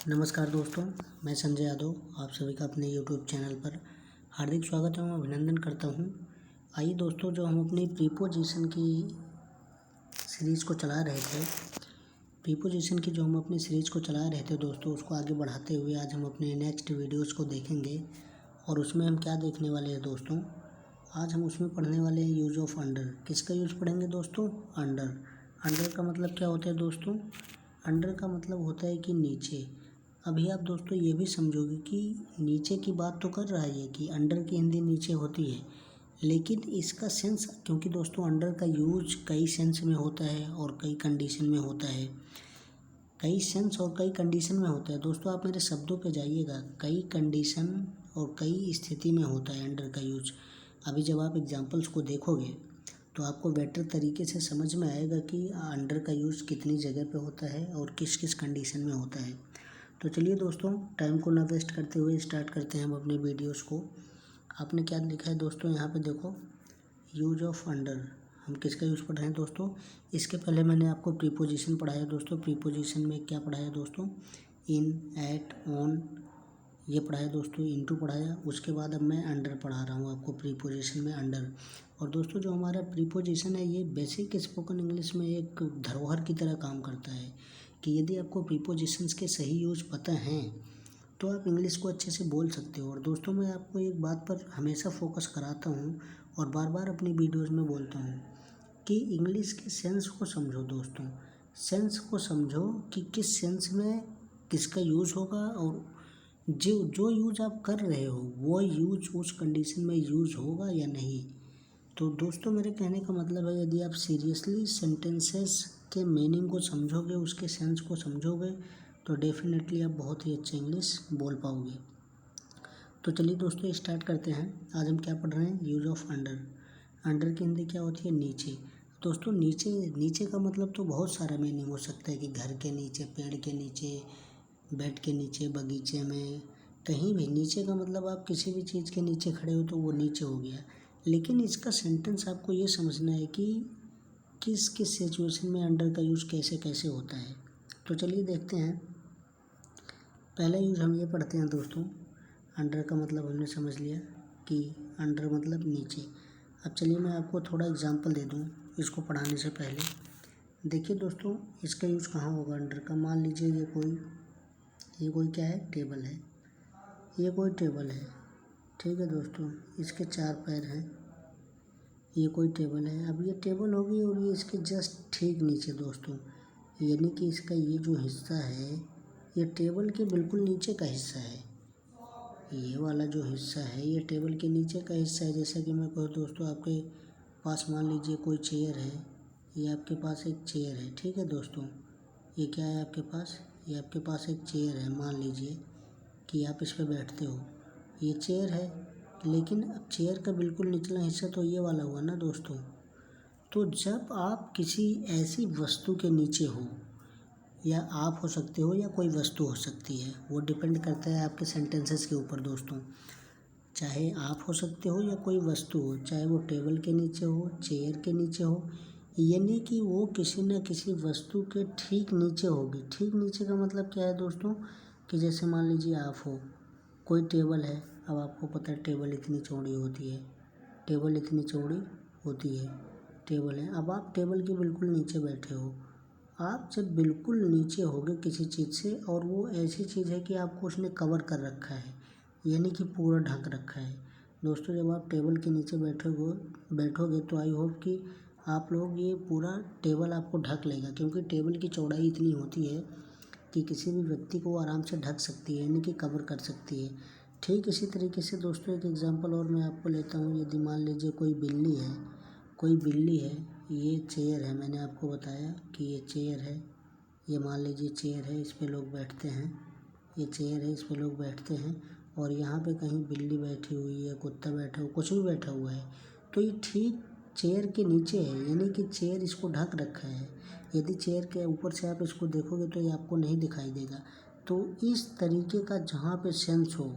नमस्कार दोस्तों, मैं संजय यादव आप सभी का अपने यूट्यूब चैनल पर हार्दिक स्वागत एवं अभिनंदन करता हूं। आइए दोस्तों, जो हम अपनी प्रीपोजिशन की सीरीज़ को चला रहे थे दोस्तों, उसको आगे बढ़ाते हुए आज हम अपने नेक्स्ट वीडियोस को देखेंगे। और उसमें हम क्या देखने वाले हैं दोस्तों, आज हम उसमें पढ़ने वाले हैं यूज ऑफ अंडर। किसका यूज पढ़ेंगे दोस्तों? अंडर। अंडर का मतलब क्या होता है दोस्तों? अंडर का मतलब होता है कि नीचे। अभी आप दोस्तों ये भी समझोगे कि नीचे की बात तो कर रहा है ये कि अंडर की हिंदी नीचे होती है, लेकिन इसका सेंस, क्योंकि दोस्तों अंडर का यूज कई सेंस में होता है और कई कंडीशन में होता है। कई सेंस और कई कंडीशन में होता है दोस्तों, आप मेरे शब्दों पे जाइएगा। कई कंडीशन और कई स्थिति में होता है अंडर का यूज। अभी जब आप एग्जाम्पल्स को देखोगे तो आपको बेटर तरीके से समझ में आएगा कि अंडर का यूज कितनी जगह पे होता है और किस किस कंडीशन में होता है। तो चलिए दोस्तों, टाइम को ना वेस्ट करते हुए स्टार्ट करते हैं हम अपने वीडियोस को। आपने क्या लिखा है दोस्तों, यहाँ पे देखो, यूज ऑफ अंडर। हम किसका यूज़ पढ़ रहे हैं दोस्तों? इसके पहले मैंने आपको प्रीपोजिशन पढ़ाया दोस्तों। प्रीपोजिशन में क्या पढ़ाया दोस्तों? इन, एट, ऑन, ये पढ़ाया दोस्तों। इनटू पढ़ाया। उसके बाद अब मैं अंडर पढ़ा रहा हूँ आपको प्रीपोजिशन में अंडर। और दोस्तों जो हमारा प्रीपोजिशन है ये बेसिक स्पोकन इंग्लिश में एक धरोहर की तरह काम करता है कि यदि आपको प्रीपोजिशंस के सही यूज पता हैं तो आप इंग्लिश को अच्छे से बोल सकते हो। और दोस्तों मैं आपको एक बात पर हमेशा फोकस कराता हूँ और बार बार अपनी वीडियोज़ में बोलता हूँ कि इंग्लिश के सेंस को समझो दोस्तों। सेंस को समझो कि किस सेंस में किसका यूज़ होगा और जो यूज आप कर रहे हो वो यूज उस कंडीशन में यूज होगा या नहीं। तो दोस्तों मेरे कहने का मतलब है, यदि आप सीरियसली सेंटेंसेस के मीनिंग को समझोगे, उसके सेंस को समझोगे, तो डेफिनेटली आप बहुत ही अच्छे इंग्लिश बोल पाओगे। तो चलिए दोस्तों स्टार्ट करते हैं। आज हम क्या पढ़ रहे हैं? Use of under. अंडर की हिंदी क्या होती है? नीचे। दोस्तों नीचे का मतलब तो बहुत सारा मीनिंग हो सकता है कि घर के नीचे, पेड़ के नीचे, बेड के नीचे, बगीचे में, कहीं भी। नीचे का मतलब आप किसी भी चीज़ के नीचे खड़े हो तो वो नीचे हो गया। लेकिन इसका सेंटेंस आपको ये समझना है कि किस किस सिचुएशन में अंडर का यूज़ कैसे कैसे होता है। तो चलिए देखते हैं। पहला यूज़ हम ये पढ़ते हैं दोस्तों। अंडर का मतलब हमने समझ लिया कि अंडर मतलब नीचे। अब चलिए मैं आपको थोड़ा एग्जांपल दे दूँ इसको पढ़ाने से पहले। देखिए दोस्तों, इसका यूज़ कहाँ होगा अंडर का? मान लीजिए ये कोई क्या है? टेबल है। ये कोई टेबल है, ठीक है दोस्तों। इसके 4 पैर हैं। ये कोई टेबल है। अब ये टेबल होगी और ये इसके जस्ट ठीक नीचे दोस्तों, यानी कि इसका ये जो हिस्सा है ये टेबल के बिल्कुल नीचे का हिस्सा है। ये वाला जो हिस्सा है ये टेबल के नीचे का हिस्सा है। जैसा कि मैं कहूँ दोस्तों, आपके पास मान लीजिए कोई चेयर है। ये आपके पास एक चेयर है, ठीक है दोस्तों। ये क्या है आपके पास? ये आपके पास एक चेयर है। मान लीजिए कि आप इस पे बैठते हो। ये चेयर है, लेकिन अब चेयर का बिल्कुल निचला हिस्सा तो ये वाला हुआ ना दोस्तों। तो जब आप किसी ऐसी वस्तु के नीचे हो, या आप हो सकते हो या कोई वस्तु हो सकती है, वो डिपेंड करता है आपके सेंटेंसेस के ऊपर दोस्तों। चाहे आप हो सकते हो या कोई वस्तु हो, चाहे वो टेबल के नीचे हो, चेयर के नीचे हो, यानी कि वो किसी न किसी वस्तु के ठीक नीचे होगी। ठीक नीचे का मतलब क्या है दोस्तों? कि जैसे मान लीजिए आप हो, कोई टेबल है। अब आपको पता है टेबल इतनी चौड़ी होती है, टेबल इतनी चौड़ी होती है, टेबल है। अब आप टेबल के बिल्कुल नीचे बैठे हो। आप जब बिल्कुल नीचे होगे किसी चीज़ से, और वो ऐसी चीज़ है कि आपको उसने कवर कर रखा है, यानी कि पूरा ढक रखा है दोस्तों। जब आप टेबल के नीचे बैठोगे तो आई होप कि आप लोग ये पूरा टेबल आपको ढक लेगा, क्योंकि टेबल की चौड़ाई इतनी होती है कि किसी भी व्यक्ति को आराम से ढक सकती है, यानी कि कवर कर सकती है। ठीक इसी तरीके से दोस्तों एक एग्जांपल और मैं आपको लेता हूँ। यदि मान लीजिए कोई बिल्ली है, ये चेयर है। मैंने आपको बताया कि ये चेयर है। ये मान लीजिए चेयर है, इस पे लोग बैठते हैं। ये चेयर है, इस पे लोग बैठते हैं, और यहाँ पे कहीं बिल्ली बैठी हुई है, कुत्ता बैठा हुआ, कुछ भी बैठा हुआ है, तो ये ठीक चेयर के नीचे है, यानी कि चेयर इसको ढक रखा है। यदि चेयर के ऊपर से आप इसको देखोगे तो ये आपको नहीं दिखाई देगा। तो इस तरीके का जहाँ पे सेंस हो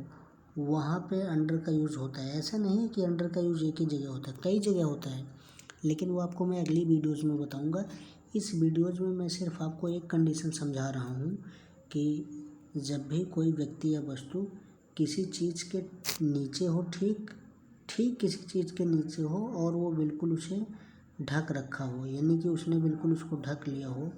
वहाँ पे अंडर का यूज़ होता है। ऐसा नहीं है कि अंडर का यूज़ एक ही जगह होता है, कई जगह होता है, लेकिन वो आपको मैं अगली वीडियोज़ में बताऊँगा। इस वीडियोज़ में मैं सिर्फ आपको एक कंडीशन समझा रहा हूँ कि जब भी कोई व्यक्ति या वस्तु किसी चीज़ के नीचे हो, ठीक किसी चीज़ के नीचे हो और वो बिल्कुल उसे ढक रखा हो, यानी कि उसने बिल्कुल उसको ढक लिया हो।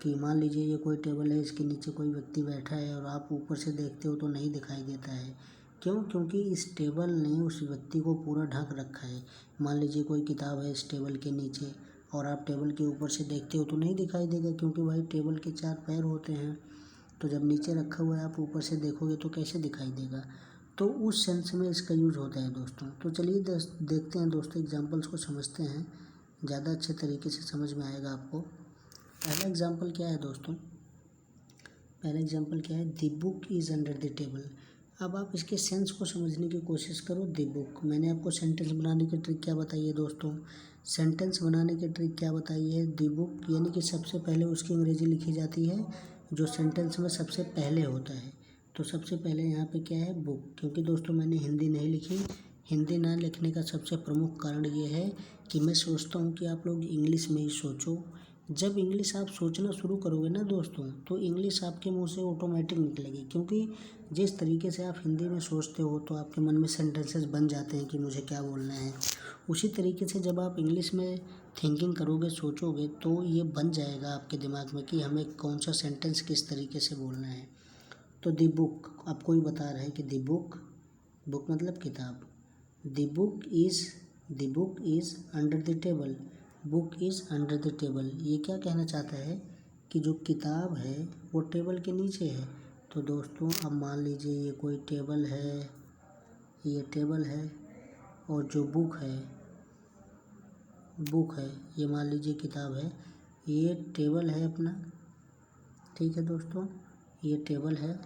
कि मान लीजिए ये कोई टेबल है, इसके नीचे कोई व्यक्ति बैठा है और आप ऊपर से देखते हो तो नहीं दिखाई देता है। क्यों? क्योंकि इस टेबल ने उस व्यक्ति को पूरा ढक रखा है। मान लीजिए कोई किताब है इस टेबल के नीचे और आप टेबल के ऊपर से देखते हो तो नहीं दिखाई देगा, क्योंकि भाई टेबल के 4 पैर होते हैं। तो जब नीचे रखा हुआ है आप ऊपर से देखोगे तो कैसे दिखाई देगा। तो उस सेंस में इसका यूज़ होता है दोस्तों। तो चलिए देखते हैं दोस्तों, एग्जाम्पल्स को समझते हैं, ज़्यादा अच्छे तरीके से समझ में आएगा आपको। पहला एग्जाम्पल क्या है दोस्तों? पहला एग्जाम्पल क्या है? The book is under the table. अब आप इसके सेंस को समझने की कोशिश करो। द बुक, मैंने आपको सेंटेंस बनाने की ट्रिक क्या बताई है दोस्तों? सेंटेंस बनाने की ट्रिक क्या बताई है? द बुक, यानी कि सबसे पहले उसकी अंग्रेजी लिखी जाती है जो सेंटेंस में सबसे पहले होता है। तो सबसे पहले यहाँ पे क्या है? बुक। क्योंकि दोस्तों मैंने हिंदी नहीं लिखी। हिंदी ना लिखने का सबसे प्रमुख कारण ये है कि मैं सोचता हूँ कि आप लोग इंग्लिश में ही सोचो। जब इंग्लिश आप सोचना शुरू करोगे ना दोस्तों, तो इंग्लिश आपके मुंह से ऑटोमेटिक निकलेगी। क्योंकि जिस तरीके से आप हिंदी में सोचते हो तो आपके मन में सेंटेंसेस बन जाते हैं कि मुझे क्या बोलना है। उसी तरीके से जब आप इंग्लिश में थिंकिंग करोगे, सोचोगे, तो ये बन जाएगा आपके दिमाग में कि हमें कौन सा सेंटेंस किस तरीके से बोलना है। तो द बुक, आपको ही बता रहा है कि द बुक, बुक मतलब किताब। The book is under the table. Book is under the table, ये क्या कहना चाहता है कि जो किताब है वो टेबल के नीचे है। तो दोस्तों अब मान लीजिए ये कोई टेबल है, ये टेबल है और जो बुक है, ये मान लीजिए किताब है, ये टेबल है अपना, ठीक है दोस्तों, ये टेबल है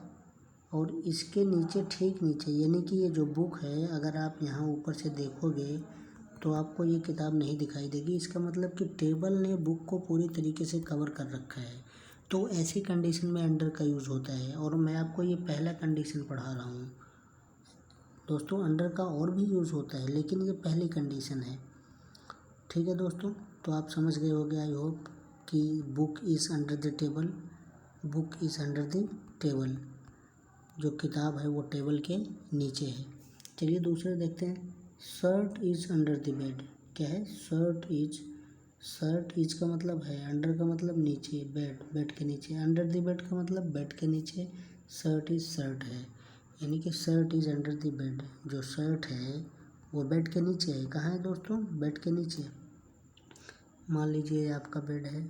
और इसके नीचे, ठीक नीचे, यानी कि ये जो बुक है, अगर आप यहाँ ऊपर से देखोगे तो आपको ये किताब नहीं दिखाई देगी। इसका मतलब कि टेबल ने बुक को पूरी तरीके से कवर कर रखा है। तो ऐसी कंडीशन में अंडर का यूज़ होता है और मैं आपको ये पहला कंडीशन पढ़ा रहा हूँ दोस्तों। अंडर का और भी यूज़ होता है लेकिन ये पहली कंडीशन है, ठीक है दोस्तों। तो आप समझ गए होंगे आई होप कि book is under the table. Book is under the table, जो किताब है वो टेबल के नीचे है। चलिए दूसरे देखते हैं। Shirt is under the bed. क्या है? शर्ट इज का मतलब है, अंडर का मतलब नीचे, बेड के नीचे, अंडर द बेड का मतलब बेड के नीचे। शर्ट है, यानी कि shirt is under the bed. जो शर्ट है वो बेड के नीचे है। कहाँ है दोस्तों? बेड के नीचे। मान लीजिए ये आपका बेड है,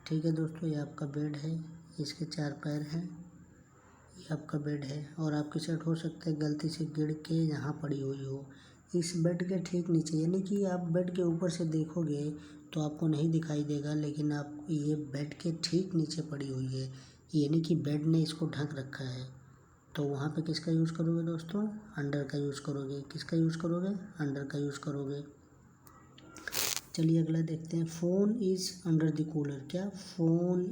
ठीक है दोस्तों, ये आपका बेड है, इसके 4 पैर हैं, ये आपका बेड है और आपकी शर्ट हो सकता है गलती से गिर के यहाँ पड़ी हुई हो इस बेड के ठीक नीचे। यानी कि आप बेड के ऊपर से देखोगे तो आपको नहीं दिखाई देगा, लेकिन आप ये बेड के ठीक नीचे पड़ी हुई है, यानी कि बेड ने इसको ढक रखा है। तो वहाँ पे किसका यूज़ करोगे दोस्तों? अंडर का यूज़ करोगे। किसका यूज़ करोगे? अंडर का यूज़ करोगे। चलिए अगला देखते हैं। Phone is under the cooler. क्या? Phone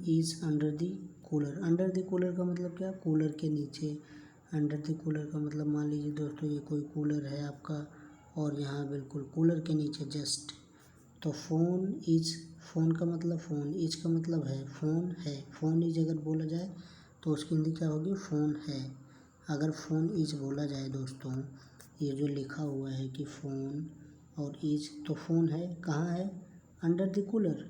is under the cooler. Under the cooler का मतलब क्या? कूलर के नीचे। अंडर द कूलर का मतलब मान लीजिए दोस्तों ये कोई कूलर है आपका और यहाँ बिल्कुल कूलर के नीचे जस्ट। तो फ़ोन का मतलब फ़ोन, इज का मतलब है, फ़ोन है। फ़ोन इज अगर बोला जाए तो उसकी हिंदी क्या होगी? फ़ोन है। अगर फ़ोन इज बोला जाए दोस्तों, ये जो लिखा हुआ है कि फ़ोन और इज, तो फ़ोन है कहाँ है? Under the cooler.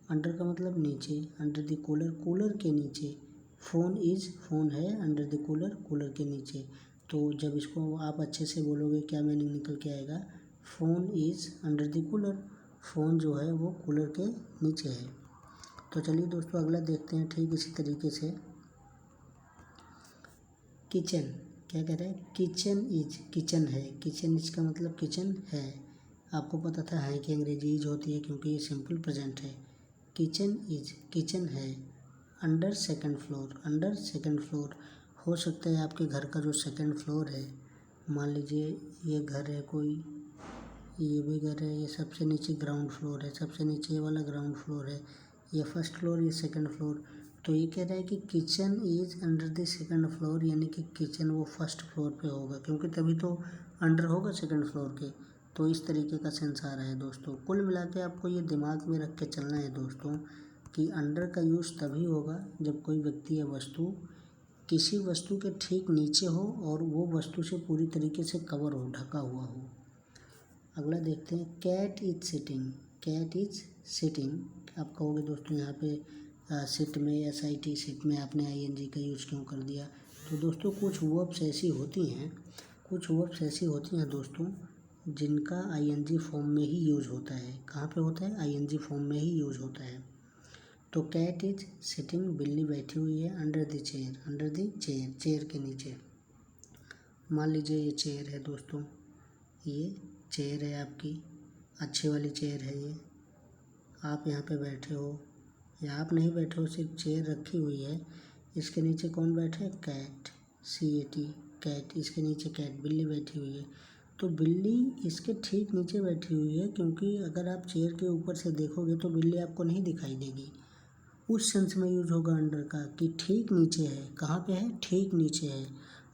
अंडर का मतलब नीचे, अंडर द कूलर, कूलर के नीचे। फ़ोन है अंडर द कूलर, कूलर के नीचे। तो जब इसको आप अच्छे से बोलोगे क्या मीनिंग निकल के आएगा? Phone is under the cooler. Phone जो है वो कूलर के नीचे है। तो चलिए दोस्तों अगला देखते हैं ठीक इसी तरीके से। किचन, क्या कह रहे हैं? किचन है। किचन इज का मतलब किचन है। आपको पता था है कि अंग्रेजी इज होती है क्योंकि ये सिंपल प्रेजेंट है। किचन है। अंडर सेकंड फ्लोर, हो सकता है आपके घर का जो सेकंड फ्लोर है, मान लीजिए ये घर है कोई, ये भी घर है, ये सबसे नीचे ग्राउंड फ्लोर है, सबसे नीचे ये वाला ग्राउंड फ्लोर है, ये फर्स्ट फ्लोर, ये सेकंड फ्लोर। तो ये कह रहा है कि kitchen is under the second floor, यानी कि किचन वो फर्स्ट फ्लोर पे होगा, क्योंकि तभी तो अंडर होगा सेकंड फ्लोर के। तो इस तरीके का सेंस आ रहा है दोस्तों। कुल मिला के आपको ये दिमाग में रख के चलना है दोस्तों कि अंडर का यूज़ तभी होगा जब कोई व्यक्ति या वस्तु किसी वस्तु के ठीक नीचे हो और वो वस्तु से पूरी तरीके से कवर हो, ढका हुआ हो। अगला देखते हैं, cat is sitting. Cat is sitting, आप कहोगे दोस्तों यहाँ पे सिट में SIT सिट में आपने ING का यूज़ क्यों कर दिया। तो दोस्तों कुछ वर्ब्स ऐसी होती हैं दोस्तों जिनका ING फॉर्म में ही यूज़ होता है। कहाँ पे होता है? ING फॉर्म में ही यूज़ होता है। तो कैट इज सिटिंग, बिल्ली बैठी हुई है अंडर द चेयर, चेयर के नीचे। मान लीजिए ये चेयर है दोस्तों, ये चेयर है आपकी, अच्छी वाली चेयर है ये। आप यहाँ पे बैठे हो या आप नहीं बैठे हो, सिर्फ चेयर रखी हुई है। इसके नीचे कौन बैठे? Cat, CAT, cat. इसके नीचे कैट, बिल्ली बैठी हुई है। तो बिल्ली इसके ठीक नीचे बैठी हुई है, क्योंकि अगर आप चेयर के ऊपर से देखोगे तो बिल्ली आपको नहीं दिखाई देगी। उस सेंस में यूज होगा अंडर का कि ठीक नीचे है। कहाँ पे है? ठीक नीचे है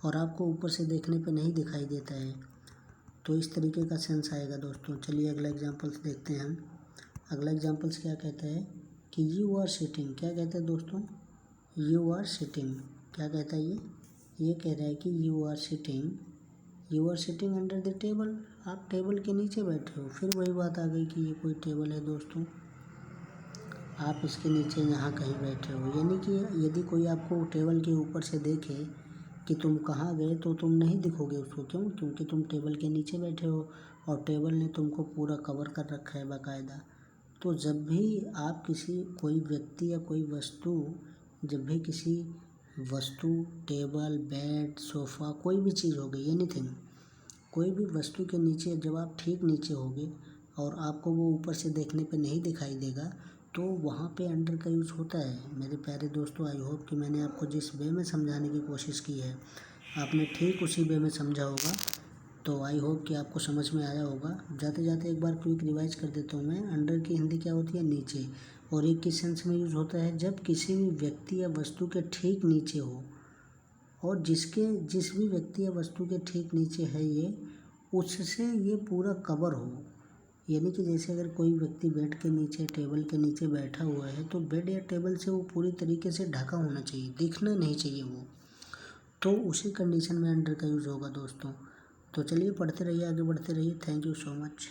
और आपको ऊपर से देखने पे नहीं दिखाई देता है। तो इस तरीके का सेंस आएगा दोस्तों। चलिए अगला एग्जांपल्स देखते हैं हम। अगला एग्जांपल्स क्या कहता है कि यू आर सिटिंग। क्या कहता है दोस्तों? You are sitting. क्या कहता है ये कह रहा है कि you are sitting under the table. आप टेबल के नीचे बैठे हो। फिर वही बात आ गई कि ये कोई टेबल है दोस्तों, आप इसके नीचे यहाँ कहीं बैठे हो। यानी कि यदि कोई आपको टेबल के ऊपर से देखे कि तुम कहाँ गए तो तुम नहीं दिखोगे उसको। क्यों? क्योंकि तुम टेबल के नीचे बैठे हो और टेबल ने तुमको पूरा कवर कर रखा है बाकायदा। तो जब भी आप कोई व्यक्ति या कोई वस्तु, जब भी किसी वस्तु, टेबल, बेड, सोफ़ा, कोई भी चीज़ हो गई, एनीथिंग, कोई भी वस्तु के नीचे जब आप ठीक नीचे होगे और आपको वो ऊपर से देखने पे नहीं दिखाई देगा, तो वहाँ पे अंडर का यूज़ होता है। मेरे प्यारे दोस्तों, आई होप कि मैंने आपको जिस वे में समझाने की कोशिश की है आपने ठीक उसी वे में समझा होगा। तो आई होप कि आपको समझ में आया होगा। जाते जाते एक बार क्विक रिवाइज कर देता हूँ मैं। अंडर की हिंदी क्या होती है? नीचे। और एक किस सेंस में यूज़ होता है? जब किसी भी व्यक्ति या वस्तु के ठीक नीचे हो, और जिस भी व्यक्ति या वस्तु के ठीक नीचे है ये, उससे ये पूरा कवर हो। यानी कि जैसे अगर कोई व्यक्ति बेड के नीचे, टेबल के नीचे बैठा हुआ है, तो बेड या टेबल से वो पूरी तरीके से ढका होना चाहिए, दिखना नहीं चाहिए वो। तो उसी कंडीशन में अंडर का यूज़ होगा दोस्तों। तो चलिए पढ़ते रहिए, आगे बढ़ते रहिए। Thank you so much.